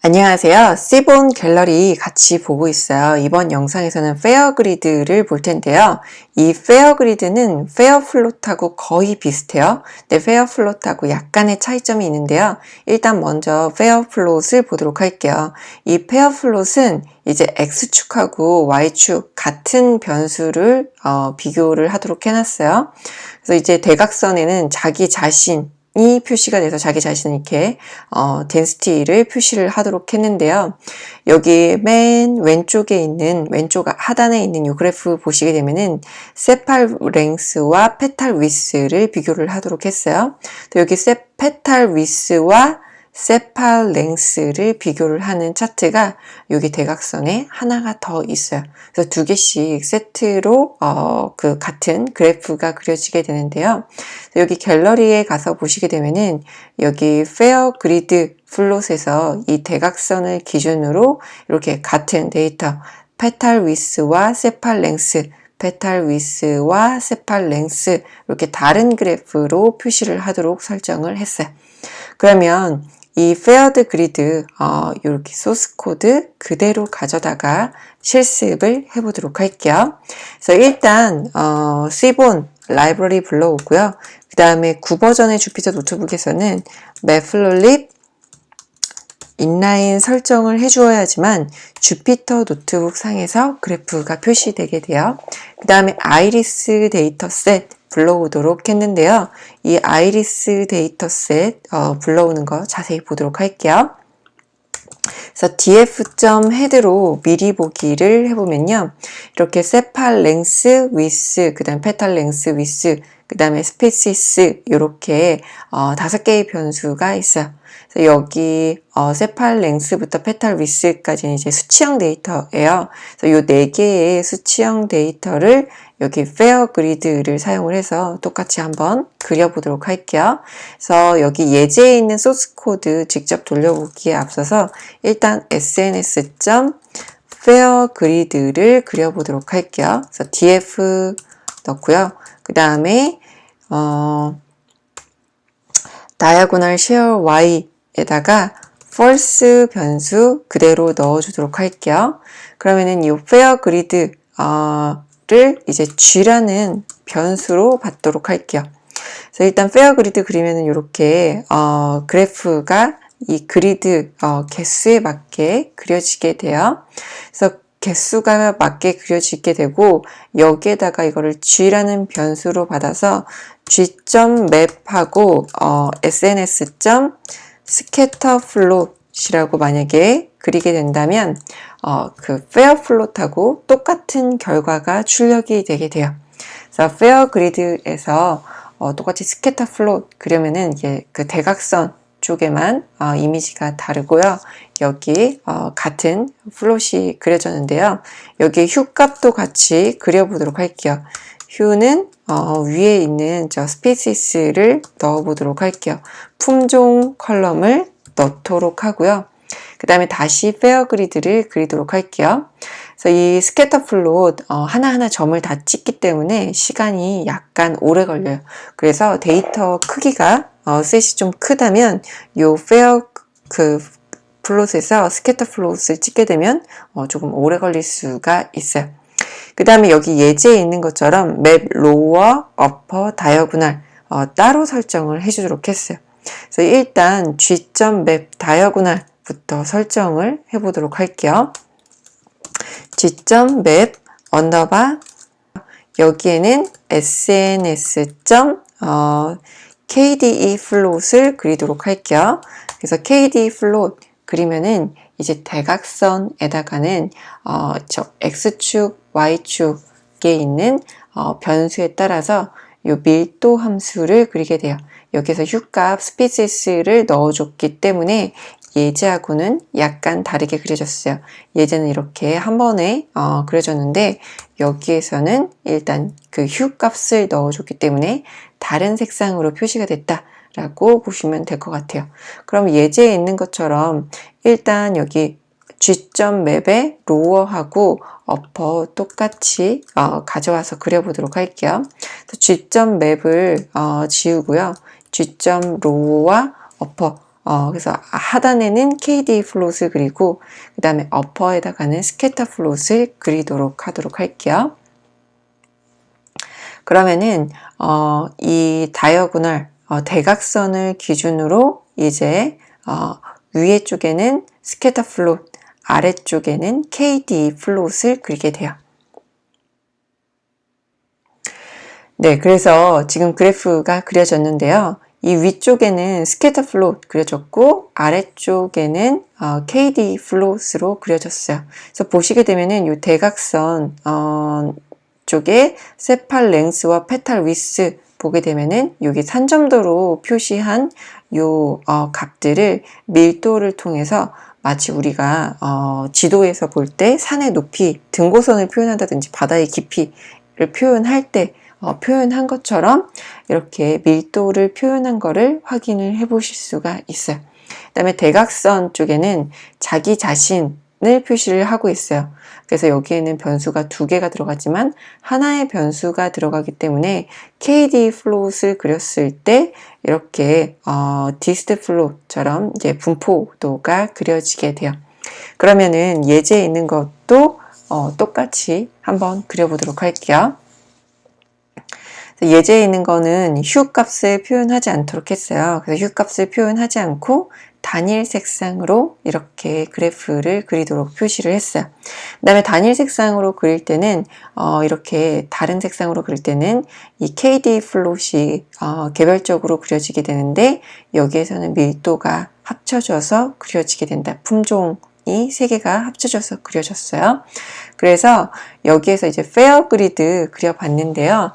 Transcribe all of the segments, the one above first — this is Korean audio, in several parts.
안녕하세요. C본 갤러리 같이 보고 있어요. 이번 영상에서는 페어 그리드를 볼 텐데요. 이 페어 그리드는 페어 플롯하고 거의 비슷해요. 근데 페어 플롯하고 약간의 차이점이 있는데요. 일단 먼저 페어 플롯을 보도록 할게요. 이 페어 플롯은 이제 X축하고 Y축 같은 변수를 비교를 하도록 해놨어요. 그래서 이제 대각선에는 자기 자신이 표시가 돼서 자기 자신을 이렇게 density를 표시를 하도록 했는데요. 여기 맨 왼쪽에 있는 왼쪽 하단에 있는 이 그래프 보시게 되면은 세팔 랭스와 페탈 위스를 비교를 하도록 했어요. 여기 페탈 위스와 세팔 랭스를 비교를 하는 차트가 여기 대각선에 하나가 더 있어요. 그래서 두 개씩 세트로 그 같은 그래프가 그려지게 되는데요. 여기 갤러리에 가서 보시게 되면은 여기 페어 그리드 플롯에서 이 대각선을 기준으로 이렇게 같은 데이터 페탈 위스와 세팔 랭스 페탈 위스와 세팔 랭스 이렇게 다른 그래프로 표시를 하도록 설정을 했어요. 그러면 이 페어드 그리드 이렇게 소스 코드 그대로 가져다가 실습을 해보도록 할게요. 그래서 일단 C본 라이브러리 불러오고요. 그 다음에 9버전의 주피터 노트북에서는 매플로립 인라인 설정을 해주어야지만 주피터 노트북 상에서 그래프가 표시되게 돼요. 그 다음에 아이리스 데이터셋 불러오도록 했는데요. 이 아이리스 데이터셋 불러오는 거 자세히 보도록 할게요. 그래서 df.head로 미리 보기를 해보면요. 이렇게 세팔 랭스 위스, 그 다음 페탈 랭스 위스, 그 다음에 스페시스 이렇게 5개의 변수가 있어요. 그래서 여기 세팔 랭스부터 페탈 위스까지는 이제 수치형 데이터예요. 그래서 이 4개의 수치형 데이터를 여기 페어 그리드를 사용을 해서 똑같이 한번 그려보도록 할게요. 그래서 여기 예제에 있는 소스 코드 직접 돌려보기에 앞서서 일단 sns.페어 그리드를 그려보도록 할게요. 그래서 df 넣고요. 그 다음에 diagonal share y에다가 false 변수 그대로 넣어주도록 할게요. 그러면은 이 페어 그리드 를 이제 G라는 변수로 받도록 할게요. 그래서 일단 페어 그리드 그리면은 이렇게 그래프가 이 그리드 개수에 맞게 그려지게 돼요. 그래서 개수가 맞게 그려지게 되고 여기에다가 이거를 G라는 변수로 받아서 G.map하고 sns.scatterplot이라고 만약에 그리게 된다면 그 페어 플롯하고 똑같은 결과가 출력이 되게 돼요. 그래서 페어 그리드에서 똑같이 스캐터 플롯 그려면은 이게 그 대각선 쪽에만 이미지가 다르고요. 여기 같은 플롯이 그려졌는데요. 여기 휴 값도 같이 그려보도록 할게요. 휴는 위에 있는 저 스페시스를 넣어보도록 할게요. 품종 컬럼을 넣도록 하고요. 그 다음에 다시 페어 그리드를 그리도록 할게요. 그래서 이 스캐터 플롯 하나하나 점을 다 찍기 때문에 시간이 약간 오래 걸려요. 그래서 데이터 크기가 셋이 좀 크다면 요 페어 그 플롯에서 스캐터 플롯을 찍게 되면 조금 오래 걸릴 수가 있어요. 그 다음에 여기 예제에 있는 것처럼 맵 로어, 어퍼, 다이어고널 따로 설정을 해주도록 했어요. 그래서 일단 G.map 다이어고널 부터 설정을 해보도록 할게요. G.map 언더바 여기에는 sns.kde 플롯을 그리도록 할게요. 그래서 KDE 플롯 그리면은 이제 대각선에다가는 저 X축, Y축에 있는 변수에 따라서 이 밀도 함수를 그리게 돼요. 여기서 휴값 스피시스를 넣어줬기 때문에 예제하고는 약간 다르게 그려졌어요. 예제는 이렇게 한 번에 그려졌는데 여기에서는 일단 그 휴값을 넣어줬기 때문에 다른 색상으로 표시가 됐다라고 보시면 될 것 같아요. 그럼 예제에 있는 것처럼 일단 여기 G.map에 로어하고 어퍼 똑같이 가져와서 그려보도록 할게요. G.map을 지우고요. G.ro어와 어퍼 그래서 하단에는 KD 플롯을 그리고 그 다음에 어퍼에다가는 스캐터 플롯을 그리도록 하도록 할게요. 그러면은 이 다이어고널 대각선을 기준으로 이제 위에 쪽에는 스캐터 플롯, 아래쪽에는 KD 플롯을 그리게 돼요. 네, 그래서 지금 그래프가 그려졌는데요. 이 위쪽에는 스캐터 플롯 그려졌고 아래쪽에는 KD 플롯으로 그려졌어요. 그래서 보시게 되면은 이 대각선 쪽에 세팔 랭스와 페탈 위스 보게 되면은 여기 산점도로 표시한 요 값들을 밀도를 통해서 마치 우리가 지도에서 볼 때 산의 높이, 등고선을 표현한다든지 바다의 깊이를 표현할 때 표현한 것처럼 이렇게 밀도를 표현한 거를 확인을 해 보실 수가 있어요. 그 다음에 대각선 쪽에는 자기 자신을 표시를 하고 있어요. 그래서 여기에는 변수가 두 개가 들어가지만 하나의 변수가 들어가기 때문에 KD 플롯을 그렸을 때 이렇게 디스트 플롯처럼 이제 분포도가 그려지게 돼요. 그러면은 예제에 있는 것도 똑같이 한번 그려보도록 할게요. 예제에 있는 거는 휴 값을 표현하지 않도록 했어요. 그래서 휴 값을 표현하지 않고 단일 색상으로 이렇게 그래프를 그리도록 표시를 했어요. 그 다음에 단일 색상으로 그릴 때는 이렇게 다른 색상으로 그릴 때는 이 KD 플롯이 개별적으로 그려지게 되는데 여기에서는 밀도가 합쳐져서 그려지게 된다. 품종이 세 개가 합쳐져서 그려졌어요. 그래서 여기에서 이제 페어 그리드 그려봤는데요.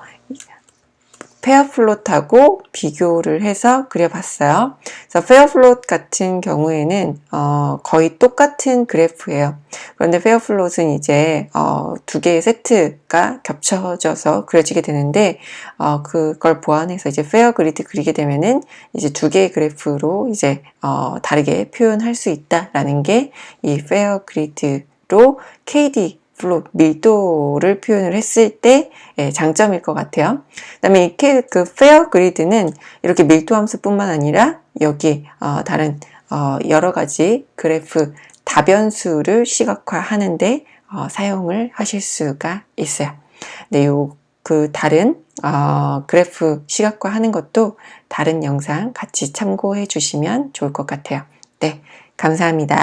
페어 플롯하고 비교를 해서 그려봤어요. 그래서 페어 플롯 같은 경우에는 거의 똑같은 그래프예요. 그런데 페어 플롯은 이제 두 개의 세트가 겹쳐져서 그려지게 되는데 그걸 보완해서 이제 페어 그리드 그리게 되면은 이제 두 개의 그래프로 이제 다르게 표현할 수 있다라는 게 이 페어 그리드로 KD 플롯 밀도를 표현을 했을 때 장점일 것 같아요. 그다음에 그 페어 그리드는 이렇게 밀도 함수뿐만 아니라 여기 다른 여러 가지 그래프 다변수를 시각화하는데 사용을 하실 수가 있어요. 네, 그 다른 그래프 시각화하는 것도 다른 영상 같이 참고해 주시면 좋을 것 같아요. 네, 감사합니다.